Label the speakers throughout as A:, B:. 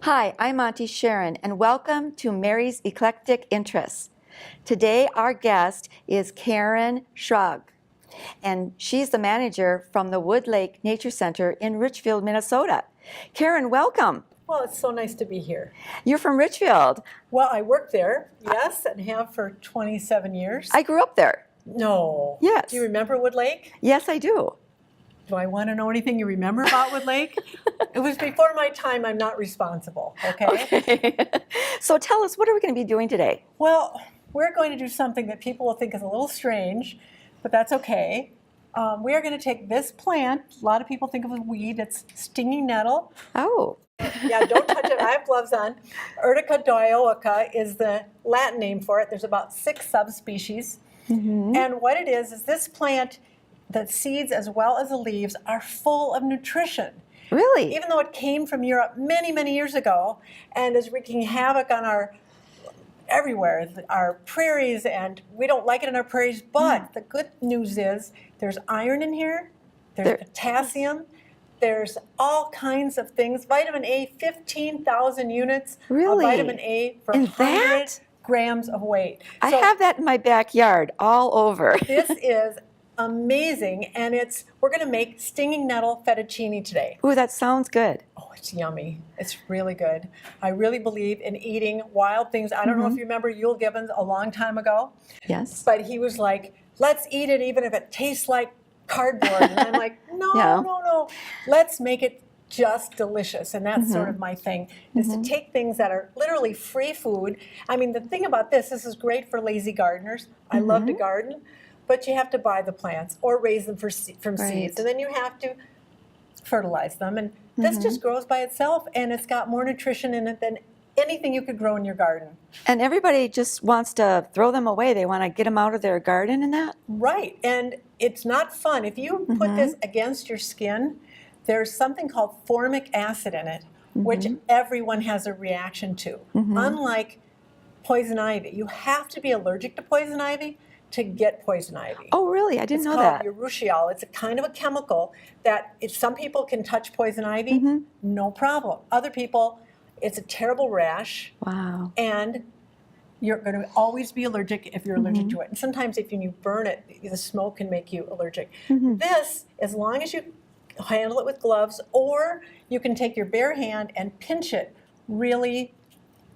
A: Hi, I'm Auntie Sharon, and welcome to Mary's Eclectic Interests. Today, our guest is Karen Shragg, and she's the manager from the Wood Lake Nature Center in Richfield, Minnesota. Karen, welcome.
B: Well, it's so nice to be here.
A: You're from Richfield.
B: Well, I work there, yes, and have for 27 years.
A: I grew up there.
B: No.
A: Yes.
B: Do you remember Wood Lake?
A: Yes, I do.
B: Do I want to know anything you remember about Wood Lake? It was before my time. I'm not responsible, okay?
A: Okay. So tell us, what are we going to be doing today?
B: Well, we're going to do something that people will think is a little strange, but that's okay. We are going to take this plant. A lot of people think of a weed. It's stinging nettle.
A: Oh.
B: Yeah, don't touch it. I have gloves on. Urtica dioica is the Latin name for it. There's about 6 subspecies. Mm-hmm. And what it is this plant, the seeds as well as the leaves, are full of nutrition.
A: Really?
B: Even though it came from Europe many, many years ago and is wreaking havoc on everywhere, our prairies, and we don't like it in our prairies, but the good news is there's iron in here, there's potassium, there's all kinds of things. Vitamin A, 15,000 units of vitamin A for 100 grams of weight.
A: I have that in my backyard all over.
B: This is amazing, and we're going to make stinging nettle fettuccine today.
A: Ooh, that sounds good.
B: Oh, it's yummy. It's really good. I really believe in eating wild things. I don't know if you remember Yule Gibbons a long time ago.
A: Yes.
B: But he was like, let's eat it even if it tastes like cardboard. And I'm like, no. Let's make it just delicious. And that's sort of my thing, is to take things that are literally free food. I mean, the thing about this is great for lazy gardeners. I love to garden. But you have to buy the plants or raise them from seeds. And then you have to fertilize them. And this just grows by itself. And it's got more nutrition in it than anything you could grow in your garden.
A: And everybody just wants to throw them away. They want to get them out of their garden and that?
B: Right. And it's not fun. If you put this against your skin, there's something called formic acid in it, which everyone has a reaction to. Unlike poison ivy. You have to be allergic to poison ivy to get poison ivy.
A: Oh, really? I didn't know that.
B: It's called urushiol. It's a kind of a chemical that if some people can touch poison ivy, no problem. Other people, it's a terrible rash.
A: Wow.
B: And you're going to always be allergic if you're allergic to it. And sometimes if you burn it, the smoke can make you allergic. This, as long as you handle it with gloves, or you can take your bare hand and pinch it really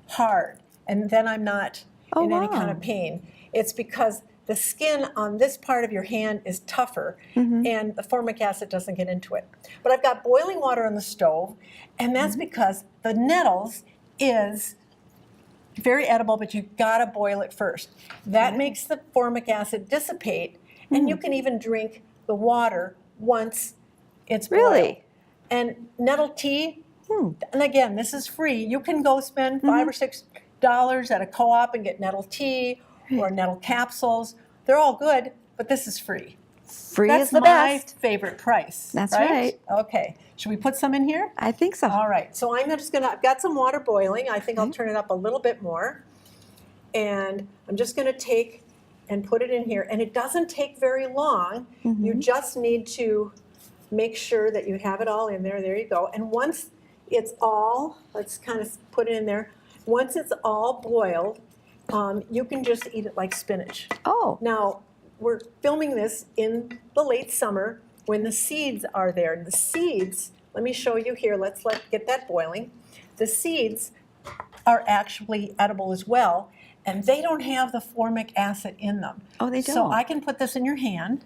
B: hard, and then I'm not in any kind of pain. It's because the skin on this part of your hand is tougher, and the formic acid doesn't get into it. But I've got boiling water on the stove, and that's because the nettles is very edible, but you've got to boil it first. That makes the formic acid dissipate, and you can even drink the water once it's boiled.
A: Really?
B: And nettle tea, and again, this is free. You can go spend $5 or $6 at a co-op and get nettle tea or nettle capsules. They're all good, but this is free.
A: Free is the
B: That's
A: best.
B: my favorite price.
A: That's right.
B: Okay. Should we put some in here?
A: I think so.
B: All right. So I've got some water boiling. I think I'll turn it up a little bit more. And I'm just going to take and put it in here. And it doesn't take very long. You just need to make sure that you have it all in there. There you go. And once it's all, let's kind of put it in there. Once it's all boiled, you can just eat it like spinach.
A: Oh.
B: Now, we're filming this in the late summer when the seeds are there. And the seeds, let me show you here. Let's get that boiling. The seeds are actually edible as well, and they don't have the formic acid in them.
A: Oh, they don't?
B: So I can put this in your hand.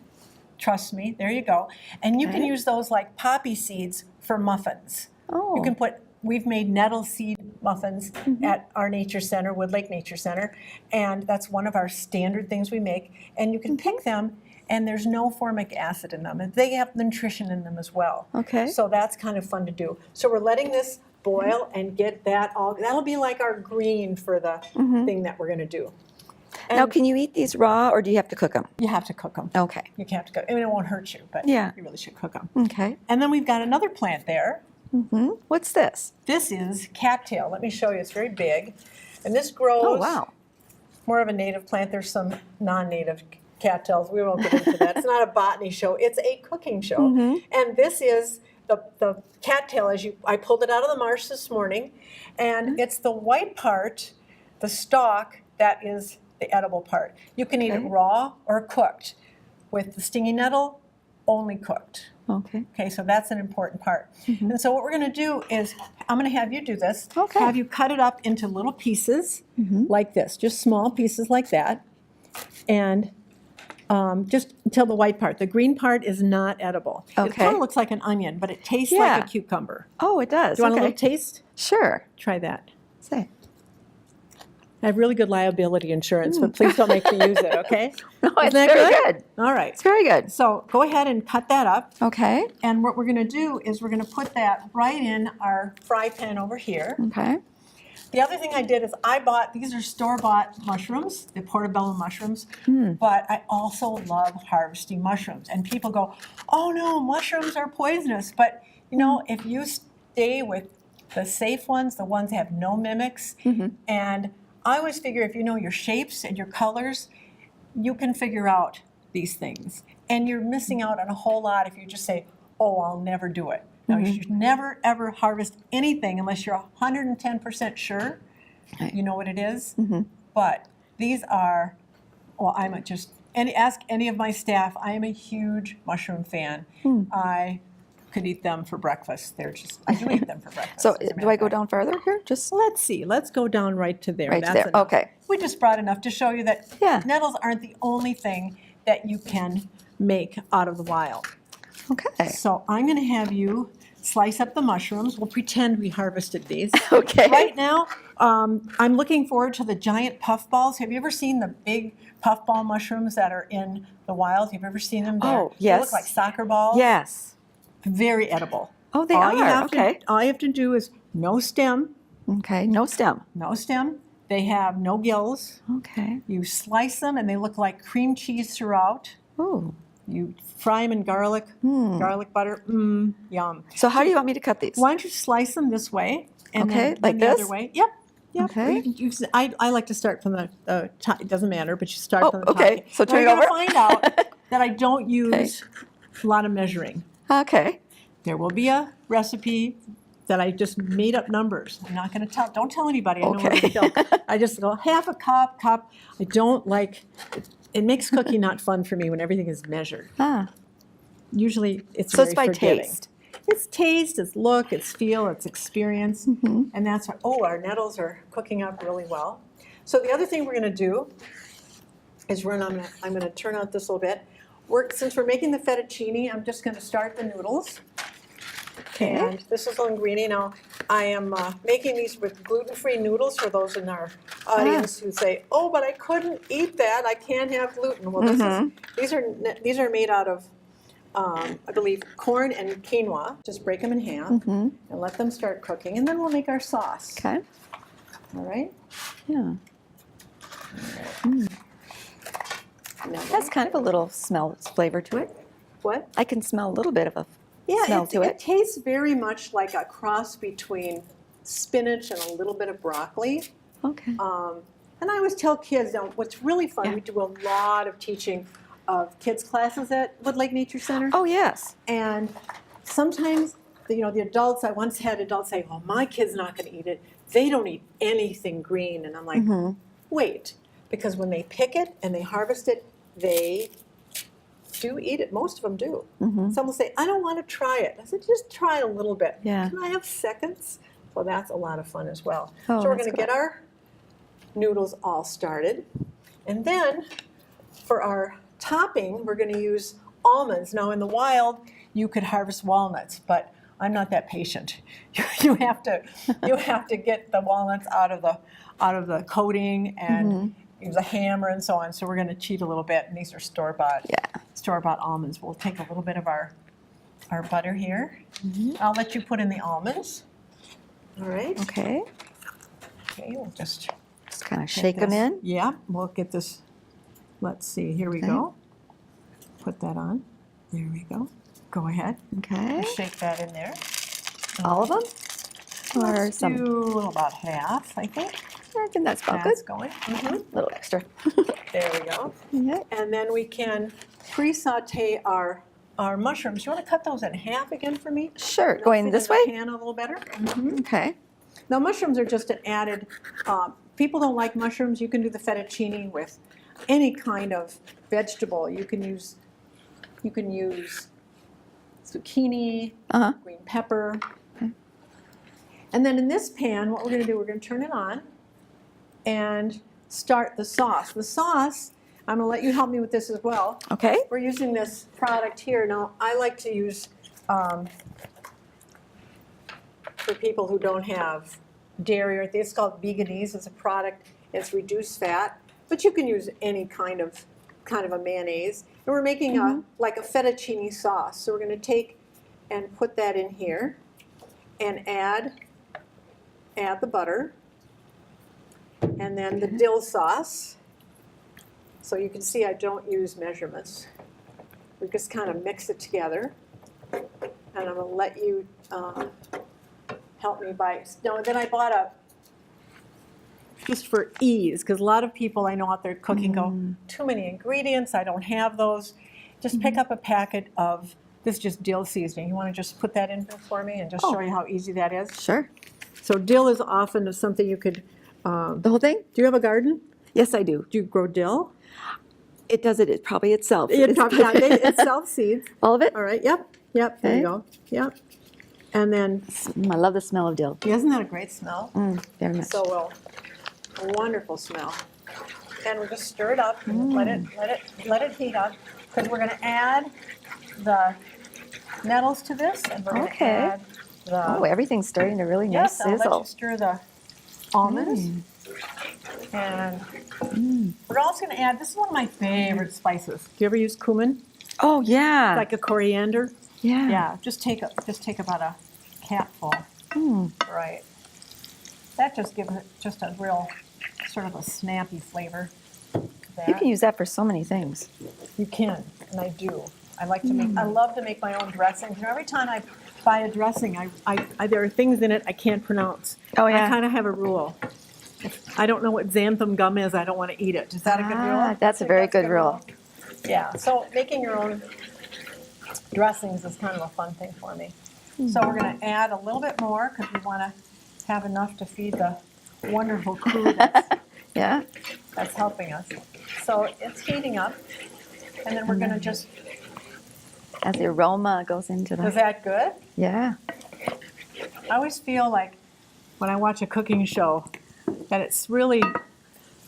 B: Trust me. There you go. And you can use those like poppy seeds for muffins.
A: Oh.
B: You can we've made nettle seed muffins at our nature center, Wood Lake Nature Center, and that's one of our standard things we make. And you can pick them, and there's no formic acid in them. And they have nutrition in them as well.
A: Okay.
B: So that's kind of fun to do. So we're letting this boil and get that all. That'll be like our green for the thing that we're going to do. And
A: now, can you eat these raw, or do you have to cook them?
B: you have to cook them.
A: Okay.
B: You have to cook. I mean, it won't hurt you, but
A: Yeah.
B: you really should cook them.
A: Okay.
B: And then we've got another plant there.
A: What's this?
B: This is cattail. Let me show you. It's very big. And this grows more of a native plant. There's some non-native cattails. We won't get into that. It's not a botany show. It's a cooking show. And this is the cattail, I pulled it out of the marsh this morning, and it's the white part, the stalk, that is the edible part. You can eat it raw or cooked. With the stinging nettle, only cooked.
A: Okay.
B: Okay, so that's an important part. And so what we're going to do is, I'm going to have you do this.
A: Okay.
B: Have you cut it up into little pieces like this, just small pieces like that. And just until the white part. The green part is not edible. It
A: Okay.
B: kind of looks like an onion, but it tastes
A: Yeah.
B: like a cucumber.
A: Oh, it does.
B: Do you want
A: okay.
B: a little taste?
A: Sure.
B: Try that.
A: Say.
B: I have really good liability insurance, but please don't make me use it, okay?
A: No,
B: Isn't
A: it's
B: that
A: very good.
B: All right.
A: It's very good.
B: So go ahead and cut that up.
A: Okay.
B: And what we're going to do is we're going to put that right in our fry pan over here.
A: Okay.
B: The other thing I did is I bought, these are store-bought mushrooms, the Portobello mushrooms, but I also love harvesting mushrooms. And people go, oh no, mushrooms are poisonous. But you know, if you stay with the safe ones, the ones that have no mimics, and I always figure if you know your shapes and your colors, you can figure out these things. And you're missing out on a whole lot if you just say, oh, I'll never do it. Now, you should never, ever harvest anything unless you're 110% sure you know what it is. But these are, well, ask any of my staff. I am a huge mushroom fan. I could eat them for breakfast. I do eat them for breakfast.
A: So do I go down further here? Just
B: Let's see. Let's go down right to there.
A: right
B: That's
A: there.
B: enough.
A: Okay.
B: We just brought enough to show you that nettles aren't the only thing that you can make out of the wild.
A: Okay.
B: So I'm going to have you slice up the mushrooms. We'll pretend we harvested these.
A: Okay.
B: Right now, I'm looking forward to the giant puffballs. Have you ever seen the big puffball mushrooms that are in the wild? Have you ever seen them there?
A: Oh, yes.
B: They look like soccer balls.
A: Yes.
B: Very edible.
A: Oh, they
B: All you
A: are.
B: have
A: Okay.
B: all you have to do is no stem.
A: Okay. No stem.
B: No stem. They have no gills.
A: Okay.
B: You slice them and they look like cream cheese throughout.
A: Ooh.
B: You fry them in garlic butter. Yum.
A: So how do you want me to cut these?
B: Why don't you slice them this way? And
A: Okay,
B: then
A: like
B: the
A: this?
B: other way. Yep.
A: Okay.
B: I like to start from the top. It doesn't matter, but you start from the top.
A: okay. So
B: Now
A: turn it
B: you're
A: over.
B: gonna find out that I don't use a lot of measuring.
A: Okay.
B: There will be a recipe that I just made up numbers. I'm not going to tell. Don't tell anybody. I know what
A: Okay.
B: to tell. I just go half a cup. I don't like. It makes cooking not fun for me when everything is measured. Usually it's
A: So
B: very
A: it's by
B: forgiving.
A: taste.
B: It's taste, it's look, it's feel, it's experience, and that's what. Oh, our nettles are cooking up really well. So the other thing we're going to do is I'm going to turn out this a little bit. Since we're making the fettuccine, I'm just going to start the noodles.
A: Okay.
B: And this is the ingredient. Now, I am making these with gluten-free noodles for those in our audience who say, "Oh, but I couldn't eat that. I can't have gluten." Well, these are made out of, I believe, corn and quinoa. Just break them in half and let them start cooking, and then we'll make our sauce.
A: Okay.
B: All right.
A: Yeah.
B: Now,
A: Has kind of a little flavor to it.
B: what?
A: I can smell a little bit of a
B: Yeah,
A: smell to
B: it
A: it.
B: tastes very much like a cross between spinach and a little bit of broccoli.
A: Okay.
B: And I always tell kids, now, what's really fun, we do a lot of teaching of kids classes at Wood Lake Nature Center.
A: Oh, yes.
B: And sometimes, the adults, I once had adults say, "Oh, my kid's not going to eat it. They don't eat anything green." And I'm like, wait, because when they pick it and they harvest it, they do eat it. Most of them do. Some will say, "I don't want to try it." I said, "Just try a little bit."
A: Yeah.
B: Can I have seconds? So that's a lot of fun as well.
A: Oh,
B: so we're
A: that's
B: going to get our noodles all started. And then for our topping, we're going to use almonds. Now in the wild, you could harvest walnuts, but I'm not that patient. You have to get the walnuts out of the coating and use a hammer and so on. So we're going to cheat a little bit, and these are store-bought almonds. We'll take a little bit of our butter here. I'll let you put in the almonds. All right.
A: Okay.
B: Okay, we'll just
A: kind of shake them in.
B: Yeah, we'll get this. Let's see. Here we go. Put that on. There we go. Go ahead.
A: Okay.
B: Shake that in there.
A: All of them? Or
B: Let's
A: some?
B: do about half, I think.
A: I think that's about good.
B: That's going.
A: A little extra.
B: There we go.
A: Yeah.
B: And then we can pre-saute our our mushrooms. You want to cut those in half again for me?
A: Sure.
B: They'll
A: Going
B: fit
A: this
B: in the
A: way?
B: pan a little better.
A: Okay.
B: Now mushrooms are just an added, people don't like mushrooms, you can do the fettuccine with any kind of vegetable. You can use zucchini,
A: Uh-huh.
B: green pepper. And then in this pan, what we're gonna do, we're gonna turn it on and start the sauce. The sauce, I'm gonna let you help me with this as well.
A: Okay.
B: We're using this product here. Now, I like to use, for people who don't have dairy or anything, it's called Veganese. It's a product, it's reduced fat, but you can use any kind of a mayonnaise. And we're making like a fettuccine sauce. So we're gonna take and put that in here and add the butter and then the dill sauce. So you can see I don't use measurements. We just kind of mix it together. And I'm gonna let you help me by, no, then I bought just for ease, because a lot of people I know out there cooking go, too many ingredients, I don't have those. Just pick up a packet of, this is just dill seasoning. You wanna just put that in here for me and just show you how easy that is?
A: Sure.
B: So dill is often something you could,
A: The whole thing?
B: do you have a garden?
A: Yes, I do.
B: Do you grow dill?
A: It does it probably itself.
B: It self-seeds.
A: All of it?
B: All right, yep, there
A: Okay.
B: you go, yep. And then,
A: I love the smell of dill.
B: isn't that a great smell?
A: Very much.
B: So a wonderful smell. And we'll just stir it up and let it heat up, because we're gonna add the nettles to this, and we're gonna
A: Okay.
B: add the,
A: Oh, everything's starting to really nice
B: yes, I'll let
A: sizzle.
B: you stir the almonds. And we're also gonna add, this is one of my favorite spices. Do you ever use cumin?
A: Oh, yeah.
B: Like a coriander?
A: yeah.
B: Yeah, just take about a capful. Right. That just gives it just a real sort of a snappy flavor. to that.
A: You can use that for so many things.
B: You can, and I do. I like to make. I love to make my own dressings. You know, every time I buy a dressing, there are things in it I can't pronounce.
A: Oh, yeah.
B: I kind of have a rule. If I don't know what xanthan gum is, I don't want to eat it. Is that a good rule?
A: That's a very good rule.
B: Yeah. So making your own dressings is kind of a fun thing for me. So we're going to add a little bit more because we want to have enough to feed the wonderful crew
A: Yeah.
B: that's helping us. So it's heating up, and then we're going to just.
A: As the aroma goes into
B: Is
A: the.
B: that good?
A: Yeah.
B: I always feel like when I watch a cooking show that it's really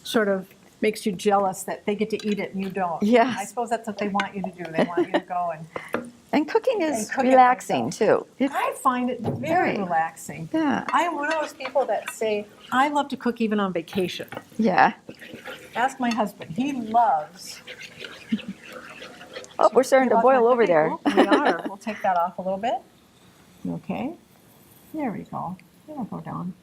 B: sort of makes you jealous that they get to eat it and you don't.
A: Yes.
B: I suppose that's what they want you to do. They want you to go
A: And cooking is
B: And cooking
A: relaxing too.
B: I find it very
A: Right.
B: relaxing.
A: Yeah.
B: I am one of those people that say, I love to cook even on vacation.
A: Yeah.
B: Ask my husband. He loves.
A: Oh, we're starting to boil over there.
B: We are. We'll take that off a little bit. Okay. There we go. It'll go down.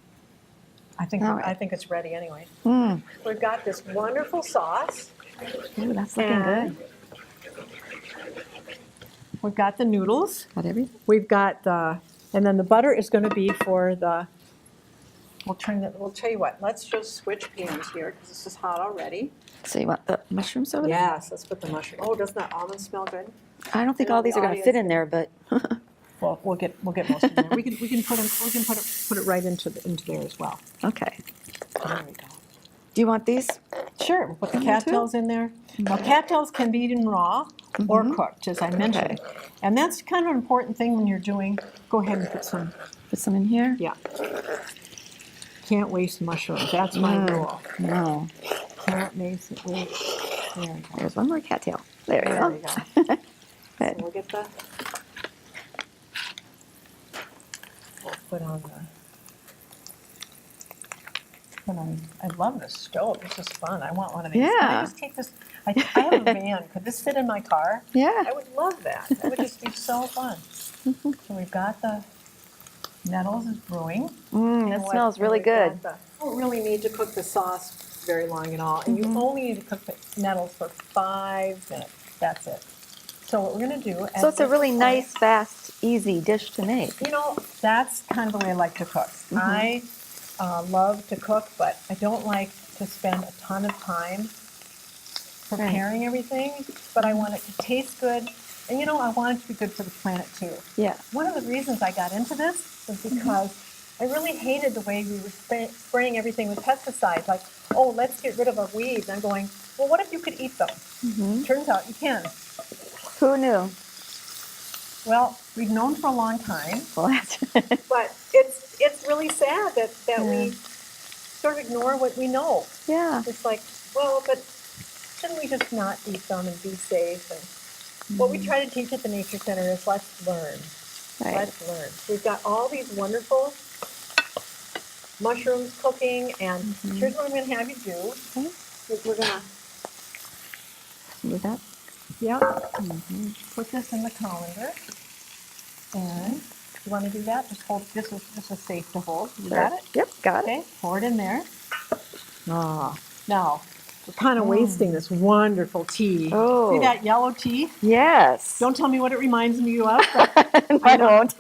B: I think
A: All right.
B: I think it's ready anyway.
A: Mm.
B: We've got this wonderful sauce.
A: Ooh, that's looking
B: And
A: good.
B: We've got the noodles.
A: Got everything?
B: We've got and then the butter is going to be for the. We'll tell you what. Let's just switch pans here because this is hot already.
A: So you want the mushrooms over there?
B: Yes, let's put the mushroom. Oh, doesn't that almond smell good?
A: I don't think
B: I know
A: all these
B: the
A: are going to
B: audience
A: fit in there, but
B: Well, we'll get most of them. We can put it right into there as well.
A: okay.
B: There we go.
A: Do you want these?
B: Sure, we'll put the
A: too.
B: cattails in there. Now, cattails can be eaten raw or cooked, as I mentioned.
A: Okay.
B: And that's kind of an important thing when you're doing, go ahead and put some,
A: Put some in here?
B: yeah. Can't waste mushrooms, that's my rule.
A: No.
B: Can't waste it. There we go.
A: There's one more cattail. There we
B: There
A: go.
B: we go. So
A: Good.
B: we'll put on I love this stove. This is fun. I want one of these. Can I
A: Yeah.
B: just take this? I have a van. Could this fit in my car?
A: Yeah.
B: I would love that. That would just be so fun. So we've got the nettles is brewing.
A: It smells really good.
B: You don't really need to cook the sauce very long at all. And you only need to cook the nettles for 5 minutes. That's it. So what we're going to do.
A: So it's a really nice, fast, easy dish to make.
B: You know, that's kind of the way I like to cook. I love to cook, but I don't like to spend a ton of time preparing everything. But I want it to taste good And you know, I want it to be good for the planet too.
A: Yeah.
B: One of the reasons I got into this was because I really hated the way we were spraying everything with pesticides. Like, oh, let's get rid of our weeds. I'm going, well, what if you could eat them? Turns out you can.
A: Who knew?
B: Well, we've known for a long time,
A: Well, that's
B: but it's really sad that we sort of ignore what we know.
A: yeah.
B: It's like, well, but shouldn't we just not eat them and be safe? And what we try to teach at the Nature Center is let's learn.
A: Right.
B: Let's learn. We've got all these wonderful mushrooms cooking, and here's what I'm going to have you do.
A: Okay.
B: We're going to
A: Do that.
B: put this in the colander. And you want to do that? Just hold. This is safe to hold. You got it?
A: Yep, got it.
B: Okay. Pour it in there. Now we're kind of wasting this wonderful tea.
A: Oh.
B: See that yellow tea?
A: Yes.
B: Don't tell me what it reminds me of.
A: I won't.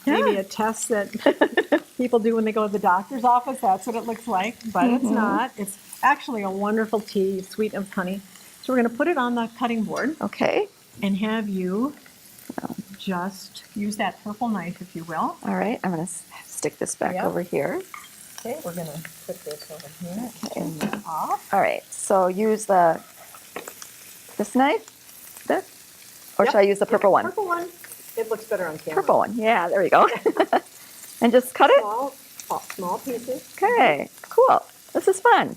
B: Maybe a test that people do when they go to the doctor's office. That's what it looks like, but it's not. It's actually a wonderful tea, sweet of honey. So we're going to put it on the cutting board
A: Okay.
B: and have you just use that purple knife, if you will.
A: All right. I'm going to stick this back over here.
B: Okay, we're going to put this over here.
A: Okay.
B: Turn that off.
A: All right. So use this knife, or should I use the purple one?
B: Purple one. It looks better on camera.
A: Purple one. Yeah. There we go. And just cut it.
B: Small pieces.
A: Okay. Cool. This is fun.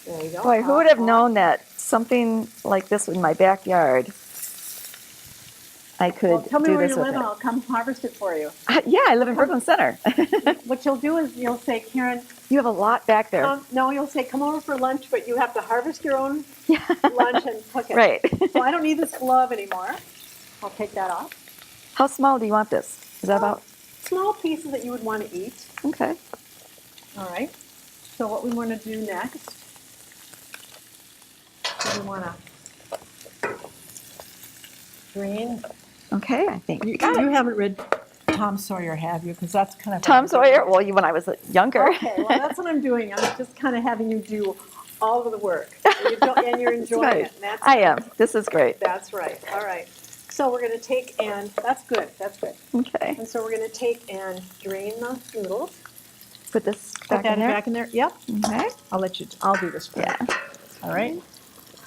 B: There you go.
A: Boy, who would have known that something like this in my backyard, I could
B: Tell me
A: do
B: where
A: this
B: you
A: with
B: live and I'll come harvest it for you.
A: Yeah, I live in Brooklyn Center.
B: What you'll do is you'll say, Karen,
A: You have a lot back there.
B: no, you'll say, come over for lunch, but you have to harvest your own lunch and cook it.
A: Right.
B: So I don't need this glove anymore. I'll take that off.
A: How small do you want this? Is that about?
B: Small pieces that you would want to eat.
A: Okay.
B: All right. So what we want to do next is we want to drain.
A: Okay, I think
B: You
A: got it.
B: haven't read Tom Sawyer, have you? Because that's kind of
A: Tom Sawyer. Well, when I was younger.
B: Okay, well that's what I'm doing. I'm just kind of having you do all of the work, and you're enjoying
A: Right.
B: it. And that's
A: I am. This is great.
B: That's right. All right. So we're going to take and that's good. That's good.
A: Okay.
B: And so we're going to take and drain the noodles.
A: Put this
B: Put
A: back
B: that
A: in there.
B: back in there. Yep.
A: Okay.
B: I'll do this for
A: Yeah.
B: you. All right.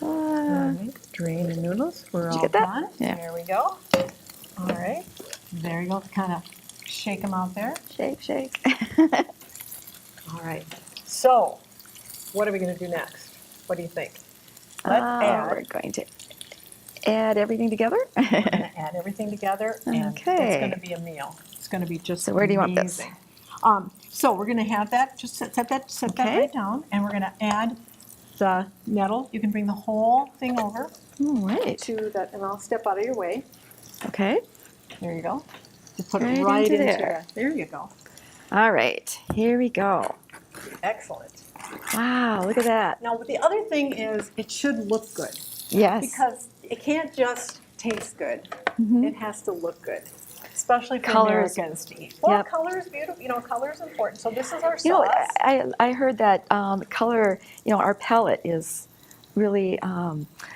B: All right. Drain the noodles. We're
A: Did you
B: all
A: get that?
B: done.
A: Yeah.
B: There we go. All right. There you go. Kind of shake them out there.
A: Shake, shake.
B: All right. So, what are we going to do next? What do you think? Let's
A: We're going to add everything together.
B: We're going to add everything together, and
A: Okay.
B: it's going to be a meal. It's going to be just
A: So where do you want this?
B: amazing. So we're going to have that. Just set that
A: Okay.
B: right down, and we're going to add the nettle. You can bring the whole thing over
A: All right.
B: to that, and I'll step out of your way.
A: Okay.
B: There you go. Just put
A: Right
B: it right
A: into
B: into
A: there.
B: there. There you go.
A: All right. Here we go.
B: Excellent.
A: Wow, look at that.
B: Now, the other thing is it should look good
A: Yes.
B: because it can't just taste good.
A: Mhm.
B: It has to look good. Especially for
A: Colors.
B: Americans to eat. Well,
A: Yep.
B: color is beautiful. You know, color is important. So this is our sauce.
A: You know, I heard that color, our palette is really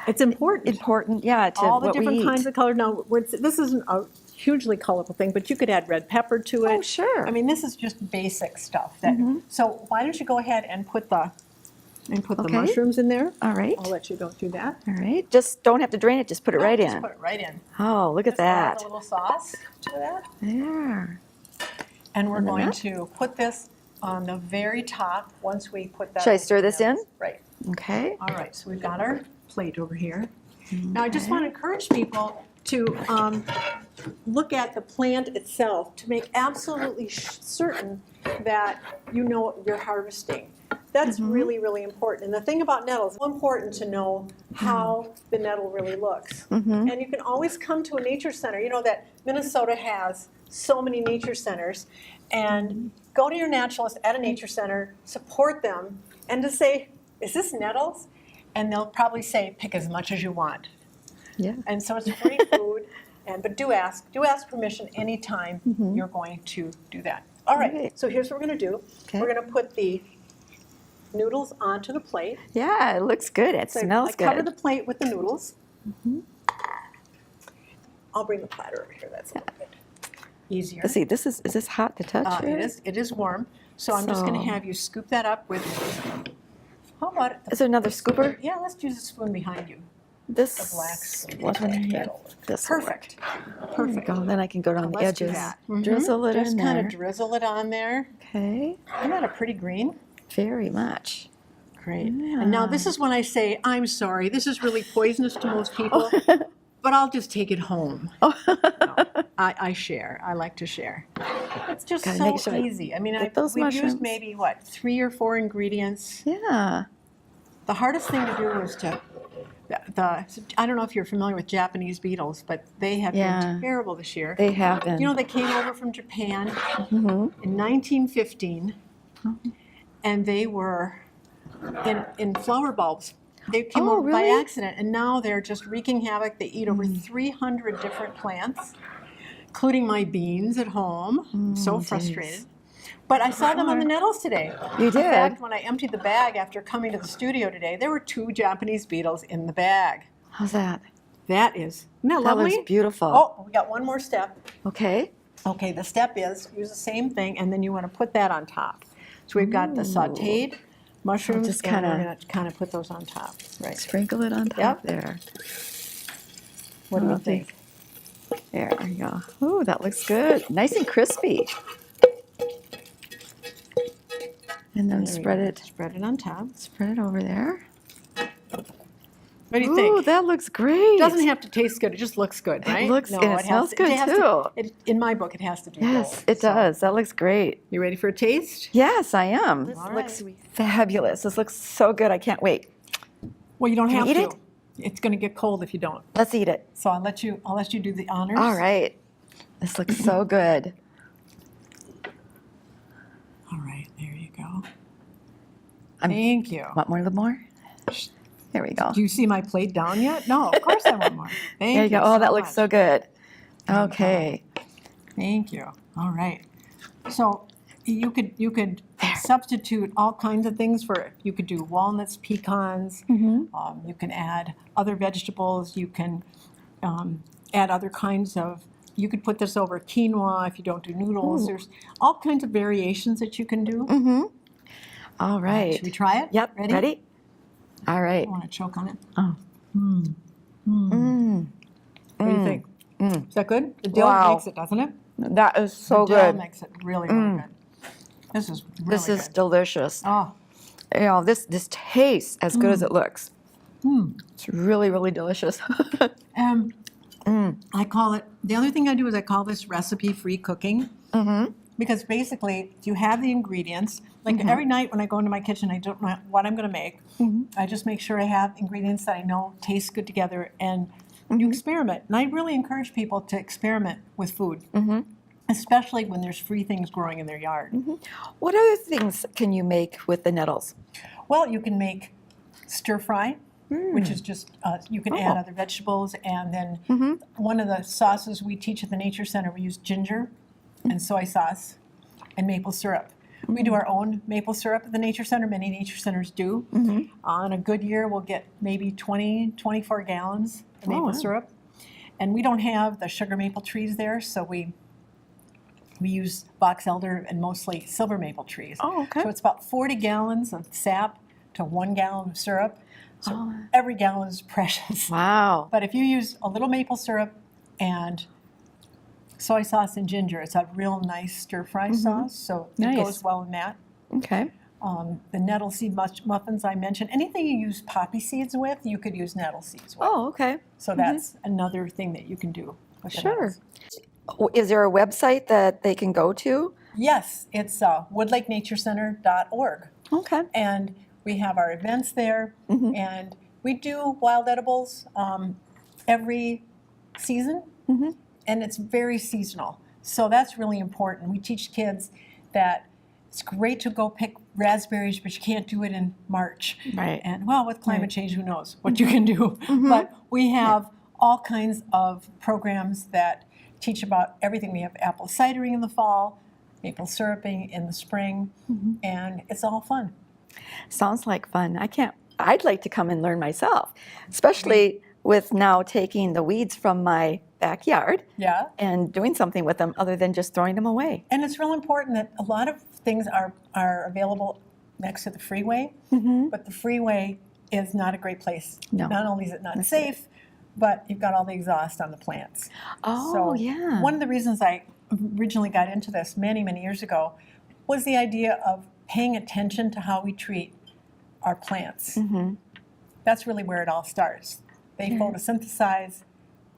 B: It's important.
A: important, yeah, to
B: All the
A: what we
B: different
A: eat.
B: kinds of color. Now, this isn't a hugely colorful thing, but you could add red pepper to it.
A: Oh, sure.
B: I mean, this is just basic stuff. That. So why don't you go ahead and put the
A: Okay.
B: mushrooms in there?
A: All right.
B: I'll let you go do that.
A: All right. Just don't have to drain it, just put it right
B: Just
A: in.
B: put it right in.
A: Oh, look at
B: Just add
A: that.
B: a little sauce to that.
A: There.
B: And we're
A: And then
B: going
A: that?
B: to put this on the very top once we put that.
A: Should I stir this in?
B: Right.
A: Okay.
B: All right, so we've got our plate over here. Now, I just want to encourage people to look at the plant itself to make absolutely certain that you know what you're harvesting. That's really, really important. And the thing about nettles, it's important to know how the nettle really looks. And you can always come to a nature center. You know that Minnesota has so many nature centers. And go to your naturalist at a nature center, support them, and to say, is this nettles? And they'll probably say, pick as much as you want.
A: Yeah.
B: And so it's free food, but do ask permission anytime you're going to do that. All right,
A: Right.
B: so here's what we're going to do.
A: Okay.
B: We're going to put the noodles onto the plate.
A: Yeah, it looks good. It
B: So
A: smells
B: I cover
A: good.
B: the plate with the noodles. I'll bring the platter over here. That's a little bit easier.
A: Let's see, is this hot to touch?
B: It is warm. So I'm just going to have you scoop that up with, how about it?
A: Is there another scooper?
B: Yeah, let's use a spoon behind you.
A: This
B: The black spoon.
A: one here. This will work.
B: Perfect.
A: There we go. Then I can go down the
B: Let's do
A: edges.
B: that.
A: Drizzle it
B: Just
A: in
B: kind
A: there.
B: of drizzle it on there.
A: Okay,
B: Isn't that a pretty green?
A: very much.
B: Great. And now this is when I say, I'm sorry, this is really poisonous to most people, but I'll just take it home. No, I share. I like to share. It's just
A: Gotta
B: so
A: make sure I
B: I mean,
A: get those
B: we've
A: mushrooms.
B: used maybe, what, 3 or 4 ingredients.
A: Yeah.
B: The hardest thing to do was I don't know if you're familiar with Japanese beetles, but they have been terrible this year.
A: They have been.
B: You know, they came over from Japan in 1915, and they were in flower bulbs. They came over by
A: really?
B: accident, and now they're just wreaking havoc. They eat over 300 different plants, including my beans at home. So frustrated. But I saw them on the nettles today.
A: You did?
B: In fact, when I emptied the bag after coming to the studio today, there were 2 Japanese beetles in the bag.
A: How's that?
B: Isn't that lovely?
A: That looks beautiful.
B: Oh, we got one more step.
A: Okay.
B: Okay, the step is use the same thing, and then you want to put that on top. So we've got the sauteed mushrooms,
A: just
B: and we're
A: kinda-
B: going to kind of put those on top. Right.
A: Sprinkle it on top
B: Yep.
A: there.
B: What do you
A: I
B: think?
A: There you go. Ooh, that looks good. Nice and crispy. And then
B: There we
A: spread
B: go.
A: it.
B: Spread it on top.
A: Spread it over there.
B: What do you
A: Ooh,
B: think?
A: that looks great.
B: It doesn't have to taste good. It just looks good, right?
A: looks- and it
B: has
A: smells
B: to-
A: good,
B: has
A: too.
B: to- in my book, it has to do
A: Yes,
B: both.
A: it
B: So,
A: does. That looks great.
B: You ready for a taste?
A: Yes, I am. This
B: All
A: looks
B: right.
A: fabulous. This looks so good. I can't wait.
B: Well, you don't
A: Can
B: have
A: we eat
B: to.
A: it?
B: It's going to get cold if you don't.
A: Let's eat it.
B: So I'll let you do the honors.
A: All right. This looks so good.
B: All right, there you go.
A: I'm-
B: Thank you.
A: Want more? A little more? There we go.
B: Do you see my plate down yet? No, of course I want more. Thank
A: There you go. Oh,
B: so
A: that looks
B: much.
A: so good. Okay.
B: Thank you. All right. So you could substitute all kinds of things for it. You could do walnuts, pecans. You can add other vegetables. You can add other kinds of. You could put this over quinoa if you don't do noodles.
A: Ooh.
B: There's all kinds of variations that you can do.
A: All right.
B: Should we try it?
A: Yep.
B: Ready?
A: Ready? All right.
B: I want to choke on it.
A: Oh.
B: What do you think? Is that good? The dill
A: Wow.
B: makes it, doesn't it?
A: That is so
B: the dill
A: good.
B: makes it really, really good. This is really
A: This is
B: good.
A: delicious.
B: Oh,
A: You know, this tastes as good as it looks. It's really, really delicious.
B: I call it, the other thing I do is I call this recipe-free cooking. Because basically, you have the ingredients. Like every night when I go into my kitchen, I don't know what I'm going to make. I just make sure I have ingredients that I know taste good together, and you experiment. And I really encourage people to experiment with food, especially when there's free things growing in their yard.
A: What other things can you make with the nettles?
B: Well, you can make stir fry, which is just, you can add other vegetables. And then one of the sauces we teach at the Nature Center, we use ginger and soy sauce and maple syrup. We do our own maple syrup at the Nature Center. Many nature centers do. On a good year, we'll get maybe 24 gallons of maple syrup. And we don't have the sugar maple trees there, so we use box elder and mostly silver maple trees.
A: Oh, okay.
B: So it's about 40 gallons of sap to 1 gallon of syrup. So every gallon is precious.
A: Wow.
B: But if you use a little maple syrup and soy sauce and ginger, it's a real nice stir-fry sauce, so
A: Nice.
B: it goes well in that.
A: Okay.
B: The nettle seed muffins I mentioned, anything you use poppy seeds with, you could use nettle seeds with.
A: Oh, okay.
B: So that's another thing that you can do with the
A: Sure.
B: nettles.
A: Is there a website that they can go to?
B: Yes, it's woodlakenaturecenter.org.
A: Okay.
B: And we have our events there, and we do wild edibles every season, and it's very seasonal. So that's really important. We teach kids that it's great to go pick raspberries, but you can't do it in March.
A: Right.
B: And well, with climate change, who knows what you can do. But we have all kinds of programs that teach about everything. We have apple cidering in the fall, maple syruping in the spring, and it's all fun.
A: Sounds like fun. I'd like to come and learn myself, especially with now taking the weeds from my backyard
B: Yeah.
A: and doing something with them other than just throwing them away.
B: And it's real important that a lot of things are available next to the freeway, but the freeway is not a great place.
A: No.
B: Not only is it not safe, but you've got all the exhaust on the plants.
A: Oh,
B: So
A: yeah.
B: one of the reasons I originally got into this many, many years ago was the idea of paying attention to how we treat our plants. That's really where it all starts. They photosynthesize,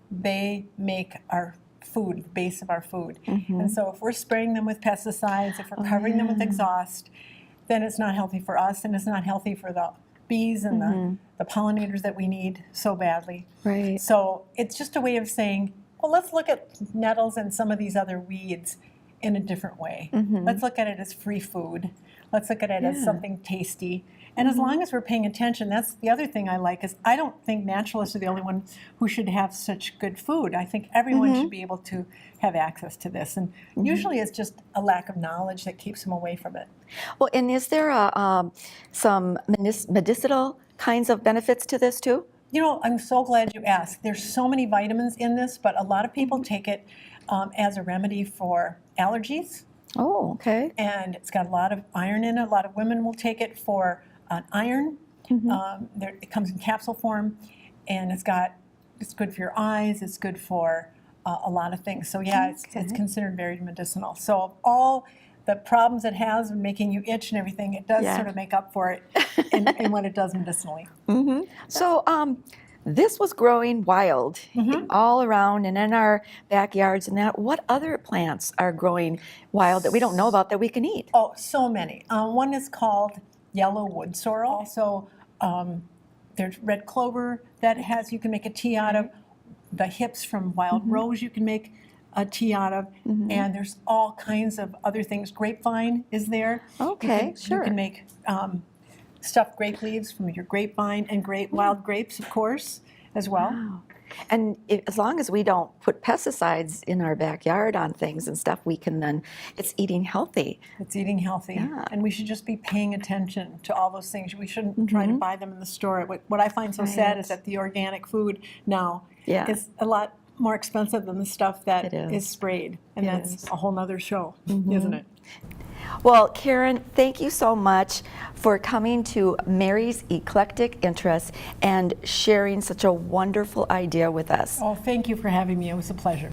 B: they make our food, the base of our food. And so if we're spraying them with pesticides, if we're covering them with exhaust, then it's not healthy for us, and it's not healthy for the bees and the pollinators that we need so badly.
A: Right.
B: So it's just a way of saying, well, let's look at nettles and some of these other weeds in a different way. Let's look at it as free food. Let's look at it as something tasty. And as long as we're paying attention, that's the other thing I like, is I don't think naturalists are the only ones who should have such good food. I think everyone should be able to have access to this. And usually it's just a lack of knowledge that keeps them away from it.
A: Well, and is there some medicinal kinds of benefits to this too?
B: You know, I'm so glad you asked. There's so many vitamins in this, but a lot of people take it as a remedy for allergies.
A: Oh, okay.
B: And it's got a lot of iron in it. A lot of women will take it for iron. It comes in capsule form, and it's good for your eyes. It's good for a lot of things. So yeah, it's considered very medicinal. So all the problems it has in making you itch and everything, it does sort of make up for it in what it does medicinally.
A: So this was growing wild all around and in our backyards. And that, what other plants are growing wild that we don't know about that we can eat?
B: Oh, so many. One is called yellow wood sorrel. Also, there's red clover that you can make a tea out of. The hips from wild rose you can make a tea out of. And there's all kinds of other things. Grapevine is there.
A: Okay, sure.
B: You can make stuffed grape leaves from your grapevine, and wild grapes, of course, as well.
A: Wow. And as long as we don't put pesticides in our backyard on things and stuff, we can then, it's eating healthy.
B: It's eating healthy.
A: Yeah.
B: And we should just be paying attention to all those things. We shouldn't try to buy them in the store. What I find so sad is that the organic food now is a lot more expensive than the stuff that is sprayed. And that's a whole nother show, isn't it?
A: Well, Karen, thank you so much for coming to Mary's Eclectic Interests and sharing such a wonderful idea with us.
B: Oh, thank you for having me. It was a pleasure.